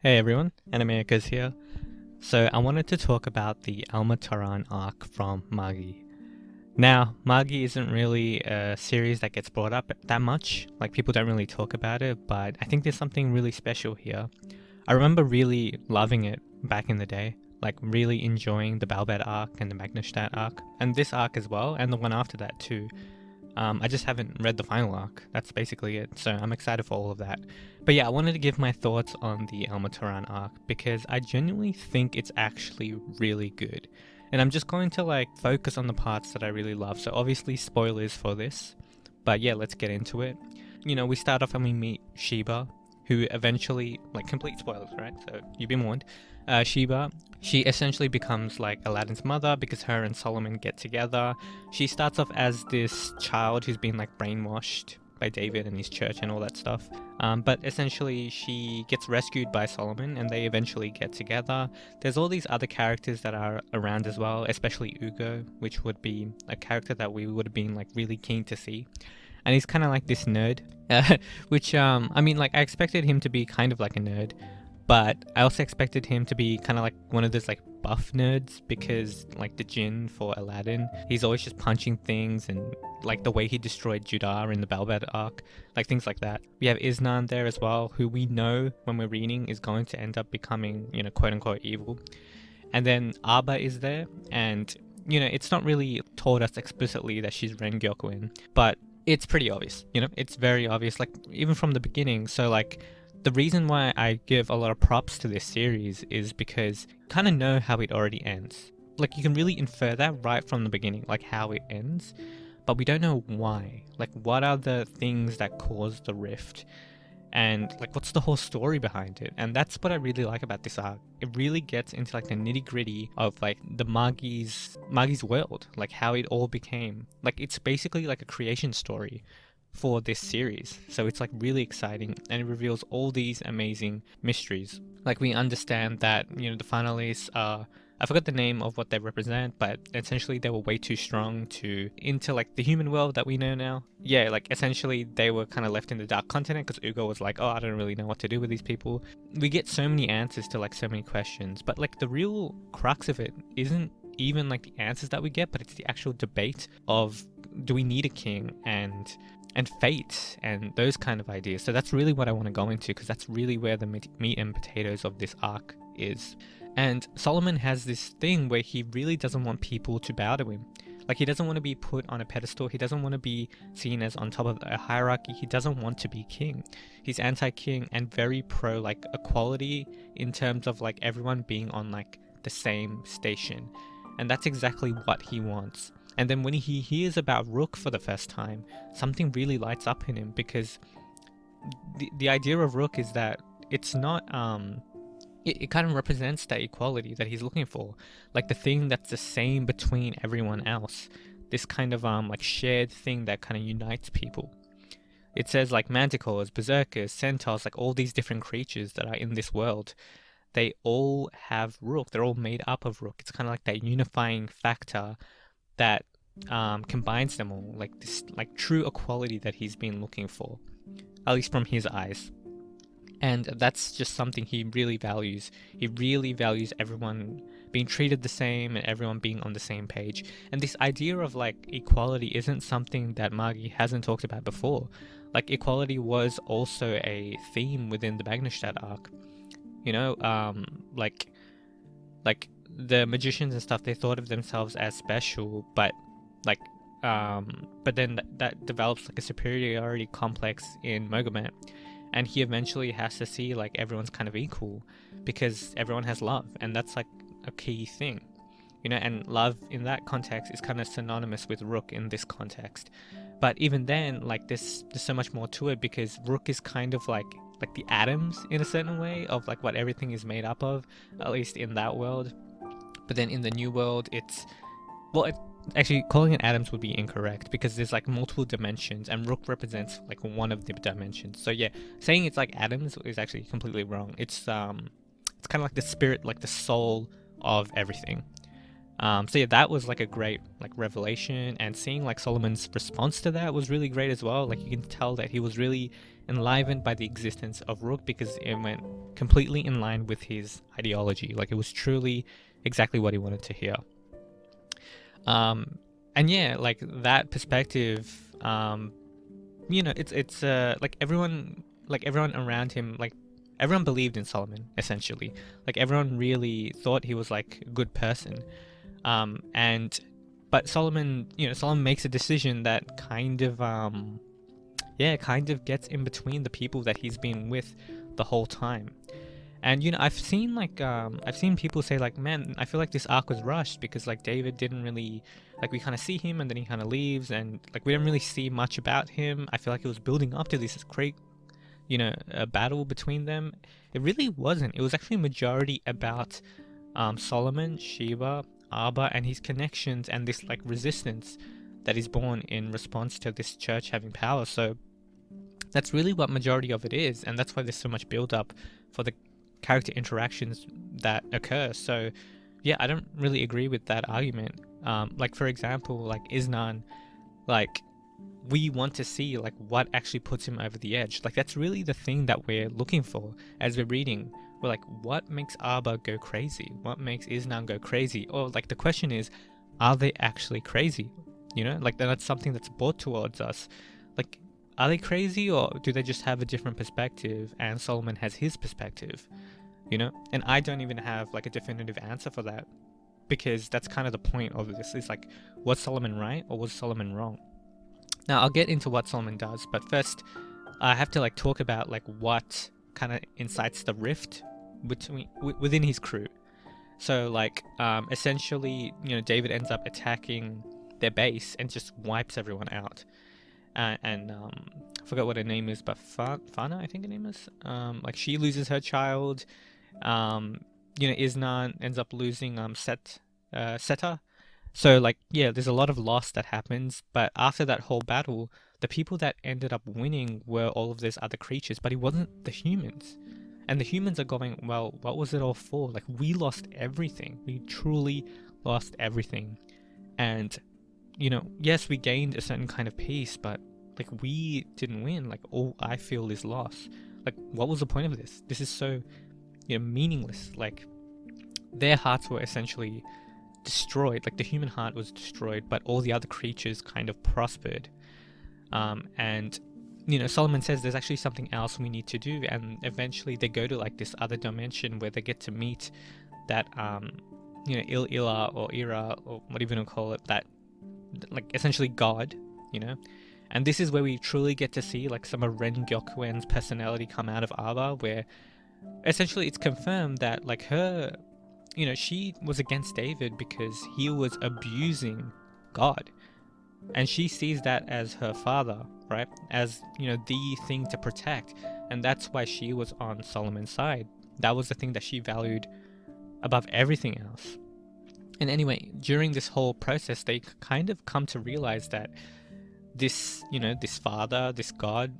Hey everyone, Animeicas here. So I wanted to talk about the Alma Torran arc from Magi. Now, Magi isn't really a series that gets brought up that much, like people don't really talk about it, but I think there's something really special here. I remember really loving it back in the day, like really enjoying the Balbed arc and the Magnestadt arc, and this arc as well, and the one after that too. I just haven't read the final arc. That's basically it. So I'm excited for all of that. But yeah, I wanted to give my thoughts on the Alma Torran arc because I genuinely think it's actually really good. And I'm just going to like focus on the parts that I really love. So obviously spoilers for this. But yeah, let's get into it. You know, we start off and we meet Sheba, who eventually, like complete spoilers, right? So you've been warned. Sheba, she essentially becomes like Aladdin's mother because her and Solomon get together. She starts off as this child who's been like brainwashed by David and his church and all that stuff. But essentially she gets rescued by Solomon and they eventually get together. There's all these other characters that are around as well, especially Ugo, which would be a character that we would have been like really keen to see. And he's kind of like this nerd, which I mean, like I expected him to be kind of like a nerd, but I also expected him to be kind of like one of those like buff nerds because like the Jinn for Aladdin, he's always just punching things and like the way he destroyed Judah in the Balbed arc, like things like that. We have Isnan there as well, who we know when we're reading is going to end up becoming, you know, quote unquote evil. And then Arba is there, and you know, it's not really told us explicitly that she's Ren Gyokuin, but it's pretty obvious, you know, it's very obvious, like even from the beginning. So like the reason why I give a lot of props to this series is because you kind of know how it already ends. Like you can really infer that right from the beginning, like how it ends, but we don't know why. Like what are the things that cause the rift? And like what's the whole story behind it? And that's what I really like about this arc. It really gets into like the nitty gritty of like the Magi's world, like how it all became. Like it's basically like a creation story for this series. So it's like really exciting and it reveals all these amazing mysteries. Like we understand that, you know, the finalists are, I forgot the name of what they represent, but essentially they were way too strong to into like the human world that we know now. Yeah, like essentially they were kind of left in the dark continent because Ugo was like, oh, I don't really know what to do with these people. We get so many answers to like so many questions, but like the real crux of it isn't even like the answers that we get, but it's the actual debate of do we need a king and fate and those kind of ideas. So that's really what I want to go into because that's really where the meat and potatoes of this arc is. And Solomon has this thing where he really doesn't want people to bow to him. Like he doesn't want to be put on a pedestal. He doesn't want to be seen as on top of a hierarchy. He doesn't want to be king. He's anti-king and very pro like equality in terms of like everyone being on like the same station. And that's exactly what he wants. And then when he hears about Rook for the first time, something really lights up in him because the idea of Rook is that it's not it kind of represents that equality that he's looking for, like the thing that's the same between everyone else, this kind of like shared thing that kind of unites people. It says like manticores, berserkers, centaurs, like all these different creatures that are in this world, they all have Rook. They're all made up of Rook. It's kind of like that unifying factor that combines them all, like this like true equality that he's been looking for, at least from his eyes. And that's just something he really values. He really values everyone being treated the same and everyone being on the same page. And this idea of like equality isn't something that Magi hasn't talked about before. Like equality was also a theme within the Magnestadt arc. You know, like the magicians and stuff, they thought of themselves as special, but like but then that develops like a superiority complex in Mogomet, and he eventually has to see like everyone's kind of equal because everyone has love, and that's like a key thing, you know. And love in that context is kind of synonymous with Rook in this context. But even then, like there's so much more to it because Rook is kind of like the atoms in a certain way of like what everything is made up of, at least in that world. But then in the new world, it's actually calling it atoms would be incorrect because there's like multiple dimensions and Rook represents like one of the dimensions. So yeah, saying it's like atoms is actually completely wrong. It's kind of like the spirit, like the soul of everything. So yeah, that was like a great like revelation, and seeing like Solomon's response to that was really great as well. Like you can tell that he was really enlivened by the existence of Rook because it went completely in line with his ideology. Like, it was truly exactly what he wanted to hear. And yeah, like that perspective, it's like everyone around him, like everyone believed in Solomon essentially. Like everyone really thought he was like a good person. But Solomon makes a decision that kind of gets in between the people that he's been with the whole time. And I've seen people say like, man, I feel like this arc was rushed because like David didn't really, like, we kind of see him and then he kind of leaves, and like we didn't really see much about him. I feel like it was building up to this great, a battle between them. It really wasn't. It was actually a majority about Solomon, Sheba, Arba, and his connections and this like resistance that is born in response to this church having power. So that's really what majority of it is, and that's why there's so much build up for the character interactions that occur. So yeah, I don't really agree with that argument. Like for example, like Isnan, like we want to see like what actually puts him over the edge. Like that's really the thing that we're looking for as we're reading. We're like, what makes Arba go crazy? What makes Isnan go crazy? Or like the question is, are they actually crazy? Like that's something that's brought towards us. Like, are they crazy, or do they just have a different perspective and Solomon has his perspective? And I don't even have like a definitive answer for that, because that's kind of the point of this. It's like, was Solomon right or was Solomon wrong? Now I'll get into what Solomon does, but first I have to like talk about like what kind of incites the rift within his crew. So like essentially, David ends up attacking their base and just wipes everyone out. I forgot what her name is, but Fana, I think her name is. Like she loses her child. Isnan ends up losing Seta. So like yeah, there's a lot of loss that happens. But after that whole battle, the people that ended up winning were all of these other creatures, but it wasn't the humans. And the humans are going, well, what was it all for? Like we lost everything. We truly lost everything. And yes, we gained a certain kind of peace, but like we didn't win. Like all I feel is loss. Like what was the point of this? This is so meaningless. Like their hearts were essentially destroyed. Like the human heart was destroyed, but all the other creatures kind of prospered. And Solomon says there's actually something else we need to do, and eventually they go to like this other dimension where they get to meet that Ila or Ira, or whatever you want to call it, that like essentially God, and this is where we truly get to see like some of Ren Gyokuen's personality come out of Arba, where essentially it's confirmed that like her, she was against David because he was abusing God, and she sees that as her father, right, as the thing to protect, and that's why she was on Solomon's side. That was the thing that she valued above everything else. And anyway, during this whole process, they kind of come to realize that this, this father, this God,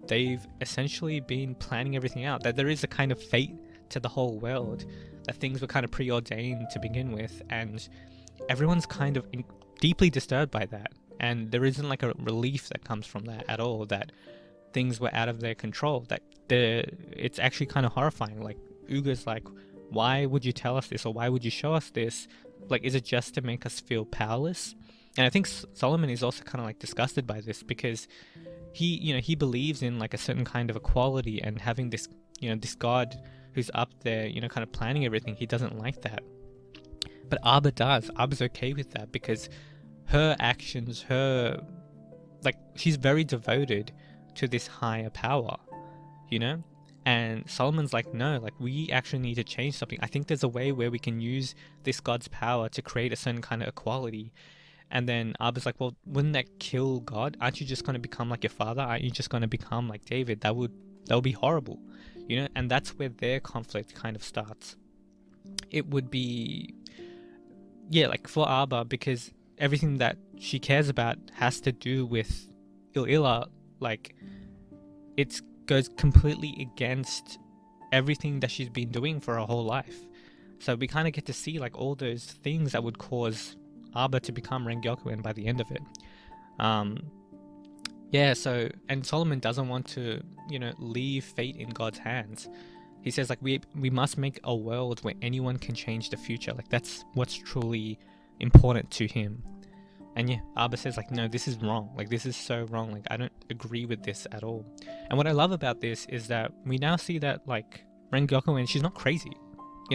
they've essentially been planning everything out, that there is a kind of fate to the whole world, that things were kind of preordained to begin with, and everyone's kind of deeply disturbed by that. And there isn't like a relief that comes from that at all, that things were out of their control, that it's actually kind of horrifying. Like Uga's like, why would you tell us this, or why would you show us this? Like, is it just to make us feel powerless? And I think Solomon is also kind of like disgusted by this, because he believes in like a certain kind of equality, and having this, this God who's up there, kind of planning everything. He doesn't like that. But Arba does. Arba's okay with that, because her actions, she's very devoted to this higher power, And Solomon's like, no, like we actually need to change something. I think there's a way where we can use this God's power to create a certain kind of equality. And then Arba's like, well, wouldn't that kill God? Aren't you just going to become like your father? Aren't you just going to become like David? That would be horrible, And that's where their conflict kind of starts. It would be, yeah, like for Arba, because everything that she cares about has to do with Ila, like it goes completely against everything that she's been doing for her whole life. So we kind of get to see like all those things that would cause Arba to become Rengyokuen by the end of it. Yeah, so and Solomon doesn't want to, leave fate in God's hands. He says like we must make a world where anyone can change the future. Like that's what's truly important to him. And yeah, Abba says like, no, this is wrong. Like this is so wrong. Like I don't agree with this at all. And what I love about this is that we now see that like Rengoku, and she's not crazy.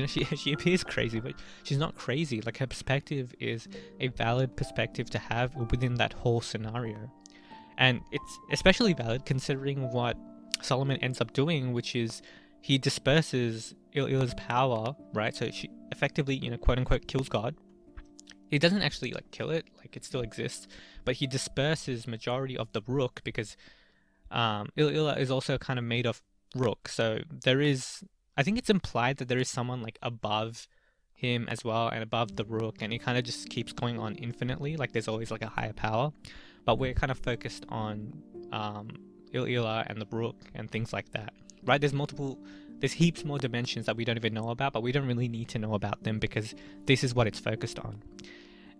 She appears crazy, but she's not crazy. Like her perspective is a valid perspective to have within that whole scenario. And it's especially valid considering what Solomon ends up doing, which is he disperses Ila's power, right? So she effectively, quote unquote, kills God. He doesn't actually like kill it, like it still exists, but he disperses majority of the Rook because Ila is also kind of made of Rook. So there is, I think it's implied that there is someone like above him as well and above the Rook, and it kind of just keeps going on infinitely. Like there's always like a higher power, but we're kind of focused on Ila and the Rook and things like that, right? There's heaps more dimensions that we don't even know about, but we don't really need to know about them because this is what it's focused on.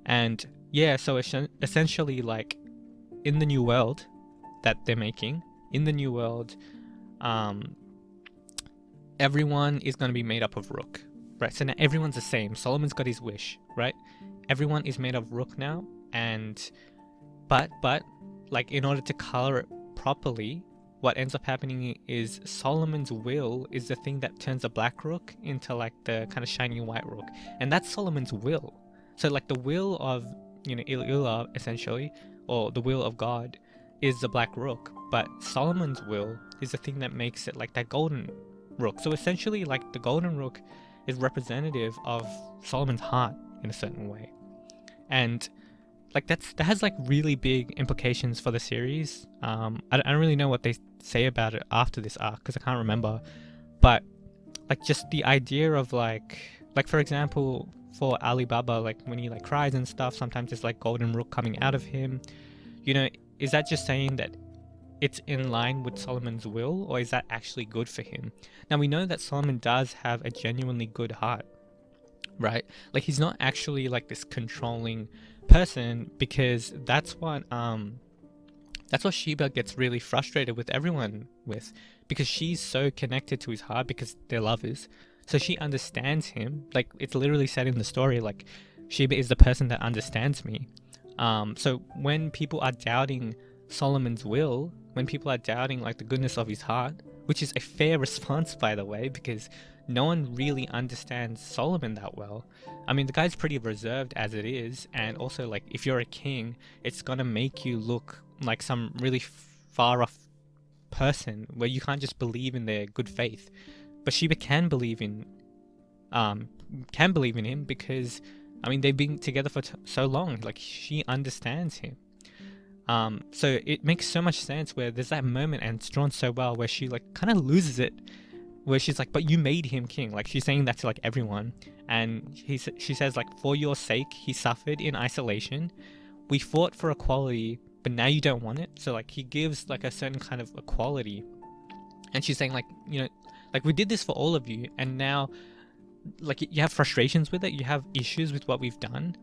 And yeah, so essentially, like in the new world that they're making, in the new world, everyone is going to be made up of Rook, right? So now everyone's the same. Solomon's got his wish, right? Everyone is made of Rook now, and but like in order to color it properly, what ends up happening is Solomon's will is the thing that turns the black Rook into like the kind of shiny white Rook, and that's Solomon's will. So like the will of Ila essentially, or the will of God, is the black Rook, but Solomon's will is the thing that makes it like that golden Rook. So essentially, like the golden Rook is representative of Solomon's heart in a certain way, and like that has like really big implications for the series. I don't really know what they say about it after this arc because I can't remember, but like just the idea of like for example, for Alibaba, like when he like cries and stuff, sometimes there's like golden Rook coming out of him. Is that just saying that it's in line with Solomon's will, or is that actually good for him? Now we know that Solomon does have a genuinely good heart, right? Like he's not actually like this controlling person, because that's what Sheba gets really frustrated with everyone with, because she's so connected to his heart because they're lovers. So she understands him. Like it's literally said in the story, like Sheba is the person that understands me. So when people are doubting Solomon's will, when people are doubting like the goodness of his heart, which is a fair response by the way, because no one really understands Solomon that well. I mean, the guy's pretty reserved as it is, and also like if you're a king, it's gonna make you look like some really far off person where you can't just believe in their good faith. But Sheba can believe in him because I mean they've been together for so long. Like she understands him. So it makes so much sense where there's that moment, and it's drawn so well, where she like kind of loses it, where she's like, but you made him king. Like she's saying that to like everyone, and she says like, for your sake he suffered in isolation, we fought for equality, but now you don't want it. So like he gives like a certain kind of equality, and she's saying like, like we did this for all of you, and now like you have frustrations with it, you have issues with what we've done.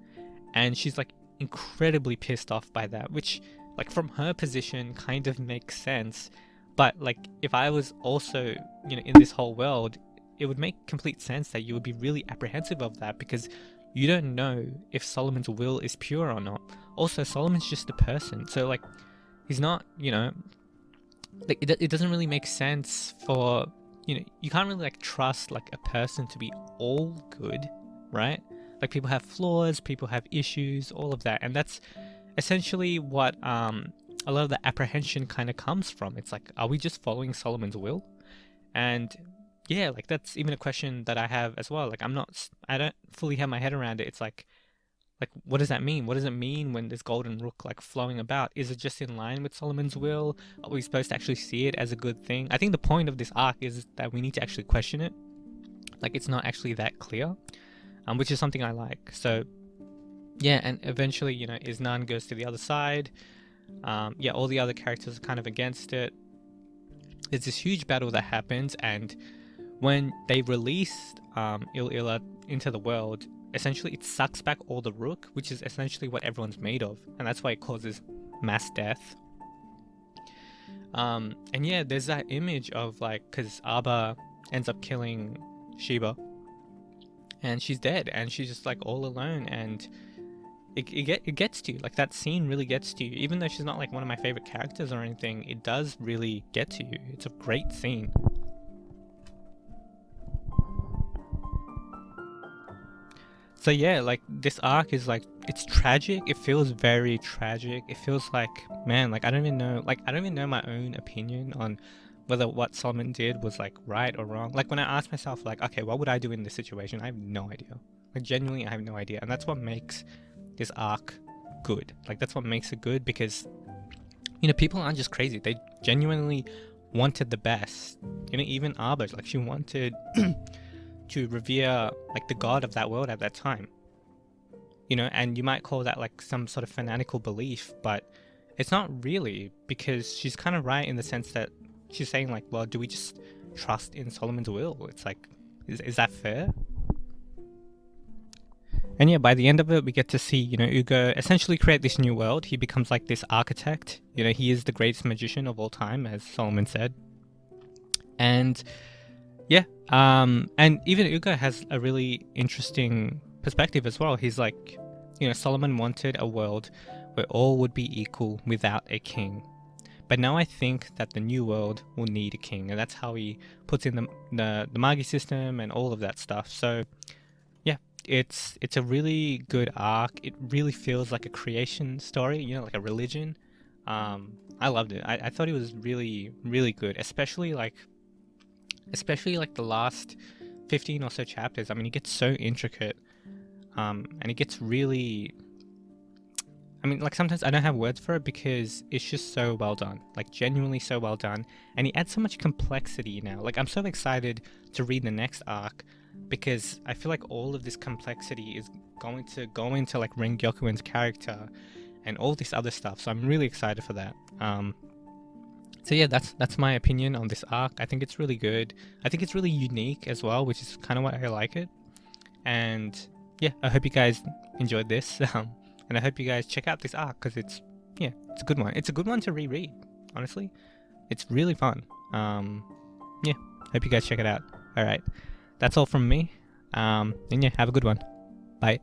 And she's like incredibly pissed off by that, which like from her position kind of makes sense. But like if I was also in this whole world, it would make complete sense that you would be really apprehensive of that, because you don't know if Solomon's will is pure or not. Also, Solomon's just a person, so like he's not, like it doesn't really make sense for you can't really like trust like a person to be all good, right? Like people have flaws, people have issues, all of that, and that's essentially what a lot of the apprehension kind of comes from. It's like, are we just following Solomon's will? And yeah, like that's even a question that I have as well. Like I don't fully have my head around it. It's like what does that mean? What does it mean when there's golden Rook like flowing about? Is it just in line with Solomon's will? Are we supposed to actually see it as a good thing? I think the point of this arc is that we need to actually question it. Like it's not actually that clear, which is something I like. So yeah, and eventually, Isnan goes to the other side. Yeah, all the other characters are kind of against it. There's this huge battle that happens, and when they released Ila into the world, essentially it sucks back all the Rook, which is essentially what everyone's made of, and that's why it causes mass death. And yeah, there's that image of like, because Abba ends up killing Sheba, and she's dead, and she's just like all alone, and it gets to you. Like, that scene really gets to you, even though she's not like one of my favorite characters or anything. It does really get to you. It's a great scene. So yeah, like, this arc is like, it's tragic. It feels very tragic. It feels like, man, like, I don't even know my own opinion on whether what Solomon did was like right or wrong. Like, when I ask myself, like, okay, what would I do in this situation? I have no idea. Like, genuinely, I have no idea. And that's what makes this arc good. Like, that's what makes it good, because, you know, people aren't just crazy. They genuinely wanted the best. You know, even Arbor, like, she wanted to revere like the god of that world at that time. You know, and you might call that like some sort of fanatical belief, but it's not really, because she's kind of right in the sense that she's saying like, well, do we just trust in Solomon's will? It's like, is that fair? And yeah, by the end of it, we get to see, you know, Ugo essentially create this new world. He becomes like this architect. You know, he is the greatest magician of all time, as Solomon said. And yeah, and even Ugo has a really interesting perspective as well. He's like, you know, Solomon wanted a world where all would be equal without a king. But now I think that the new world will need a king, and that's how he puts in the Magi system and all of that stuff. So yeah, it's a really good arc. It really feels like a creation story, you know, like a religion. I loved it. I thought it was really, really good, especially like the last 15 or so chapters. I mean, it gets so intricate, and it gets really, I mean, like, sometimes I don't have words for it, because it's just so well done, like genuinely so well done, and he adds so much complexity now. Like, I'm so excited to read the next arc, because I feel like all of this complexity is going to go into like Ren Gyokuin's character and all this other stuff, so I'm really excited for that. So yeah, that's my opinion on this arc. I think it's really good. I think it's really unique as well, which is kind of why I like it. And yeah, I hope you guys enjoyed this. And I hope you guys check out this arc, because it's a good one. It's a good one to reread, honestly. It's really fun. Yeah, hope you guys check it out. All right, that's all from me. And yeah, have a good one. Bye.